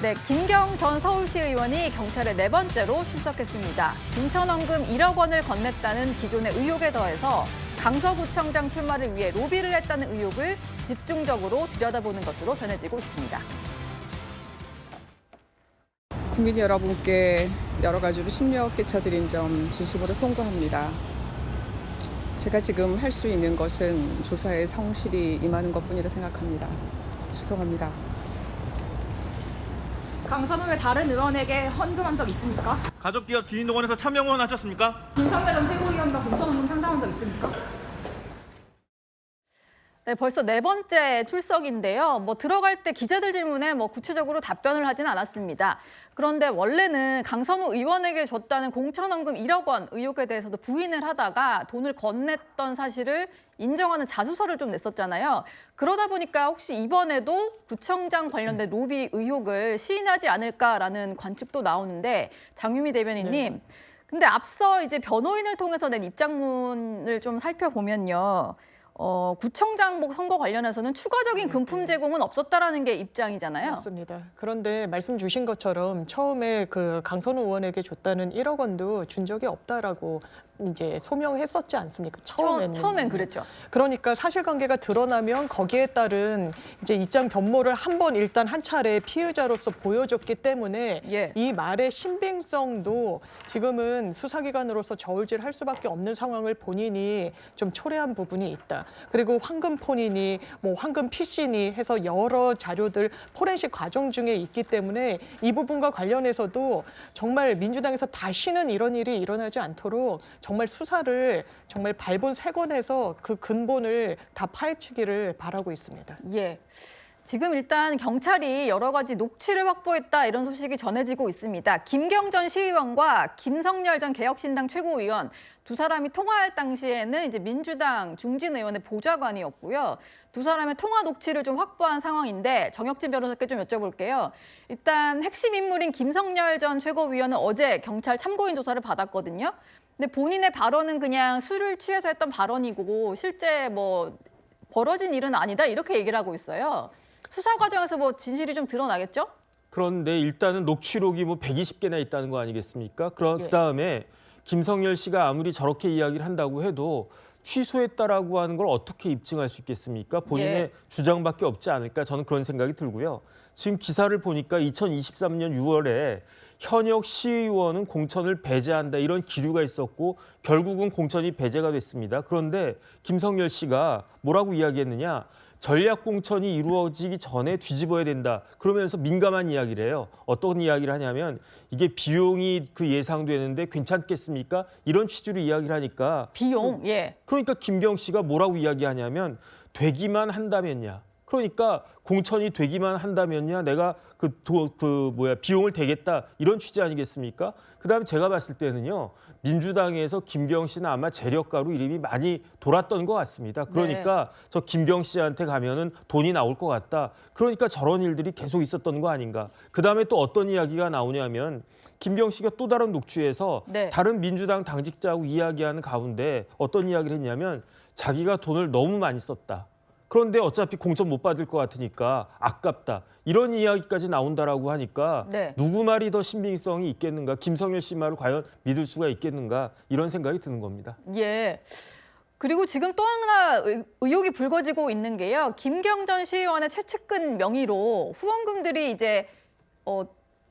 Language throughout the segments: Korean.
네, 김경 전 서울시 의원이 경찰에 네 번째로 출석했습니다. 인천원금 1억 원을 건넸다는 기존의 의혹에 더해서 강서구청장 출마를 위해 로비를 했다는 의혹을 집중적으로 들여다보는 것으로 전해지고 있습니다. 국민 여러분께 여러 가지로 심려 끼쳐드린 점 진심으로 송구합니다. 제가 지금 할 수 있는 것은 조사에 성실히 임하는 것뿐이라 생각합니다. 죄송합니다. 강서는 왜 다른 의원에게 헌금한 적 있습니까? 가족기업 지인동원에서 참여 후원 하셨습니까? 김성대 전 최고위원과 공천헌금 상담한 적 있습니까? 네, 벌써 네 번째 출석인데요. 들어갈 때 기자들 질문에 구체적으로 답변을 하진 않았습니다. 그런데 원래는 강선우 의원에게 줬다는 공천헌금 1억 원 의혹에 대해서도 부인을 하다가 돈을 건넸던 사실을 인정하는 자수서를 좀 냈었잖아요. 그러다 보니까 혹시 이번에도 구청장 관련된 로비 의혹을 시인하지 않을까라는 관측도 나오는데 장유미 대변인님, 근데 앞서 이제 변호인을 통해서 낸 입장문을 좀 살펴보면요. 구청장 선거 관련해서는 추가적인 금품 제공은 없었다라는 게 입장이잖아요. 맞습니다. 그런데 말씀 주신 것처럼 처음에 그 강선우 의원에게 줬다는 1억 원도 준 적이 없다라고 이제 소명했었지 않습니까? 처음엔 그랬죠. 그러니까 사실관계가 드러나면 거기에 따른 이제 입장 변모를 일단 한 차례 피의자로서 보여줬기 때문에 이 말의 신빙성도 지금은 수사기관으로서 저울질할 수밖에 없는 상황을 본인이 좀 초래한 부분이 있다. 그리고 황금폰이니 황금 PC니 해서 여러 자료들 포렌식 과정 중에 있기 때문에 이 부분과 관련해서도 정말 민주당에서 다시는 이런 일이 일어나지 않도록 정말 수사를 정말 발본색원해서 그 근본을 다 파헤치기를 바라고 있습니다. 예. 지금 일단 경찰이 여러 가지 녹취를 확보했다 이런 소식이 전해지고 있습니다. 김경 전 시의원과 김성열 전 개혁신당 최고위원 두 사람이 통화할 당시에는 이제 민주당 중진 의원의 보좌관이었고요. 두 사람의 통화 녹취를 좀 확보한 상황인데 정혁진 변호사께 좀 여쭤볼게요. 일단 핵심 인물인 김성열 전 최고위원은 어제 경찰 참고인 조사를 받았거든요. 근데 본인의 발언은 그냥 술을 취해서 했던 발언이고 실제 벌어진 일은 아니다 이렇게 얘기를 하고 있어요. 수사 과정에서 진실이 좀 드러나겠죠? 그런데 일단은 녹취록이 120개나 있다는 거 아니겠습니까? 그다음에 김성열 씨가 아무리 저렇게 이야기를 한다고 해도 취소했다라고 하는 걸 어떻게 입증할 수 있겠습니까? 본인의 주장밖에 없지 않을까 저는 그런 생각이 들고요. 지금 기사를 보니까 2023년 6월에 현역 시의원은 공천을 배제한다 이런 기류가 있었고 결국은 공천이 배제가 됐습니다. 그런데 김성열 씨가 뭐라고 이야기했느냐? 전략 공천이 이루어지기 전에 뒤집어야 된다. 그러면서 민감한 이야기를 해요. 어떤 이야기를 하냐면 이게 비용이 예상되는데 괜찮겠습니까? 이런 취지로 이야기를 하니까 비용, 그러니까 김경 씨가 뭐라고 이야기하냐면 되기만 한다면야. 그러니까 공천이 되기만 한다면야 내가 비용을 대겠다 이런 취지 아니겠습니까? 그다음에 제가 봤을 때는요. 민주당에서 김경 씨는 아마 재력가로 이름이 많이 돌았던 것 같습니다. 그러니까 저 김경 씨한테 가면은 돈이 나올 것 같다. 그러니까 저런 일들이 계속 있었던 거 아닌가. 그다음에 또 어떤 이야기가 나오냐면 김경 씨가 또 다른 녹취에서 다른 민주당 당직자하고 이야기하는 가운데 어떤 이야기를 했냐면 자기가 돈을 너무 많이 썼다. 그런데 어차피 공천 못 받을 것 같으니까 아깝다. 이런 이야기까지 나온다라고 하니까 누구 말이 더 신빙성이 있겠는가. 김성열 씨 말을 과연 믿을 수가 있겠는가. 이런 생각이 드는 겁니다. 예. 그리고 지금 또 하나 의혹이 불거지고 있는 게요. 김경 전 시의원의 최측근 명의로 후원금들이 이제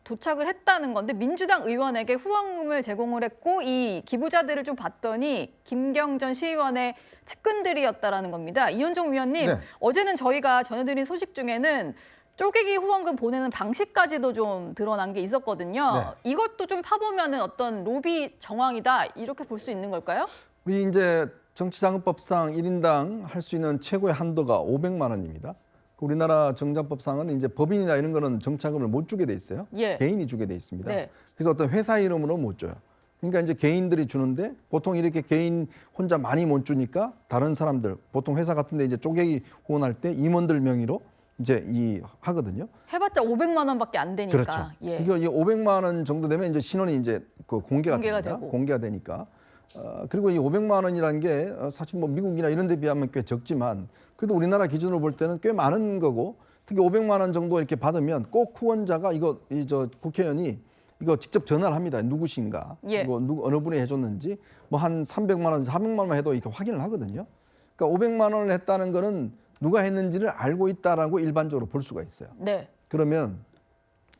도착을 했다는 건데 민주당 의원에게 후원금을 제공을 했고 이 기부자들을 좀 봤더니 김경 전 시의원의 측근들이었다라는 겁니다. 이현종 위원님, 어제는 저희가 전해드린 소식 중에는 쪼개기 후원금 보내는 방식까지도 좀 드러난 게 있었거든요. 이것도 좀 파보면은 어떤 로비 정황이다 이렇게 볼 수 있는 걸까요? 우리 이제 정치자금법상 1인당 할 수 있는 최고의 한도가 500만 원입니다. 우리나라 정자법상은 이제 법인이나 이런 거는 정치자금을 못 주게 돼 있어요. 개인이 주게 돼 있습니다. 그래서 어떤 회사 이름으로 못 줘요. 그러니까 이제 개인들이 주는데 보통 이렇게 개인 혼자 많이 못 주니까 다른 사람들 보통 회사 같은데 이제 쪼개기 후원할 때 임원들 명의로 이제 하거든요. 해봤자 500만 원밖에 안 되니까. 그렇죠. 그러니까 이 500만 원 정도 되면 이제 신원이 이제 공개가 됩니다. 공개가 되니까. 그리고 이 500만 원이라는 게 사실 미국이나 이런 데 비하면 꽤 적지만 그래도 우리나라 기준으로 볼 때는 꽤 많은 거고 특히 500만 원 정도 이렇게 받으면 꼭 후원자가 국회의원이 이거 직접 전화를 합니다. 누구신가? 이거 어느 분이 해줬는지 뭐 한 300만 원, 400만 원만 해도 이렇게 확인을 하거든요. 그러니까 500만 원을 했다는 거는 누가 했는지를 알고 있다라고 일반적으로 볼 수가 있어요. 네. 그러면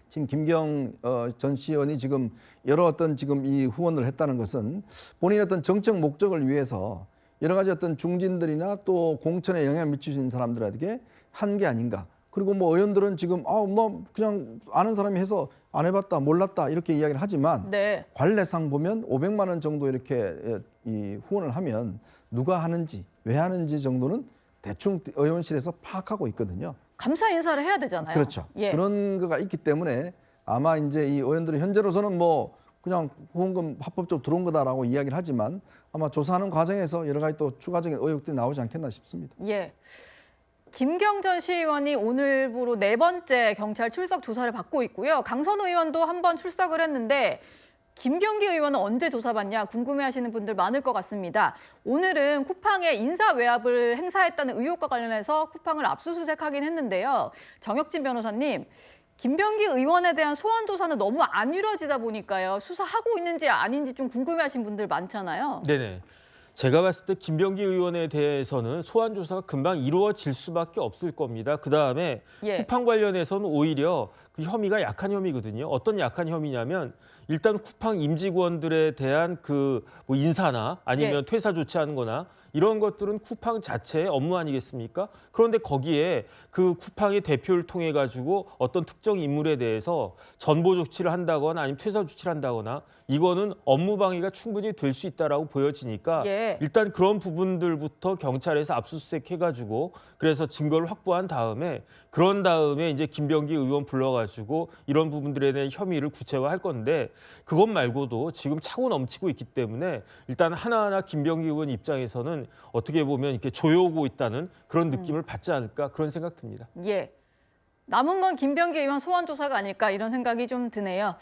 지금 김경 전 시의원이 지금 여러 어떤 지금 이 후원을 했다는 것은 본인의 어떤 정책 목적을 위해서 여러 가지 어떤 중진들이나 또 공천에 영향을 미칠 수 있는 사람들에게 한 게 아닌가. 그리고 뭐 의원들은 지금 뭐 그냥 아는 사람이 해서 안 해봤다, 몰랐다 이렇게 이야기를 하지만 네. 관례상 보면 500만 원 정도 이렇게 이 후원을 하면 누가 하는지 왜 하는지 정도는 대충 의원실에서 파악하고 있거든요. 감사 인사를 해야 되잖아요. 그렇죠. 예. 그런 거가 있기 때문에 아마 이제 이 의원들은 현재로서는 뭐 그냥 후원금 합법적으로 들어온 거다라고 이야기를 하지만 아마 조사하는 과정에서 여러 가지 또 추가적인 의혹들이 나오지 않겠나 싶습니다. 예. 김경전 시의원이 오늘부로 4번째 경찰 출석 조사를 받고 있고요. 강선우 의원도 한 번 출석을 했는데 김병기 의원은 언제 조사받냐 궁금해하시는 분들 많을 것 같습니다. 오늘은 쿠팡에 인사 외압을 행사했다는 의혹과 관련해서 쿠팡을 압수수색하긴 했는데요. 정혁진 변호사님, 김병기 의원에 대한 소환 조사는 너무 안 이루어지다 보니까요. 수사하고 있는지 아닌지 좀 궁금해하신 분들 많잖아요. 네네. 제가 봤을 때 김병기 의원에 대해서는 소환 조사가 금방 이루어질 수밖에 없을 겁니다. 그다음에 쿠팡 관련해서는 오히려 그 혐의가 약한 혐의거든요. 어떤 약한 혐의냐면 일단 쿠팡 임직원들에 대한 그 뭐 인사나 아니면 퇴사 조치하는 거나 이런 것들은 쿠팡 자체의 업무 아니겠습니까? 그런데 거기에 그 쿠팡의 대표를 통해 가지고 어떤 특정 인물에 대해서 전보 조치를 한다거나 아니면 퇴사 조치를 한다거나 이거는 업무 방해가 충분히 될 수 있다라고 보여지니까 일단 그런 부분들부터 경찰에서 압수수색 해가지고 그래서 증거를 확보한 다음에 그런 다음에 이제 김병기 의원 불러가지고 이런 부분들에 대한 혐의를 구체화할 건데 그것 말고도 지금 차고 넘치고 있기 때문에 일단 하나하나 김병기 의원 입장에서는 어떻게 보면 이렇게 조여오고 있다는 그런 느낌을 받지 않을까 그런 생각 듭니다. 예. 남은 건 김병기 의원 소환 조사가 아닐까 이런 생각이 좀 드네요.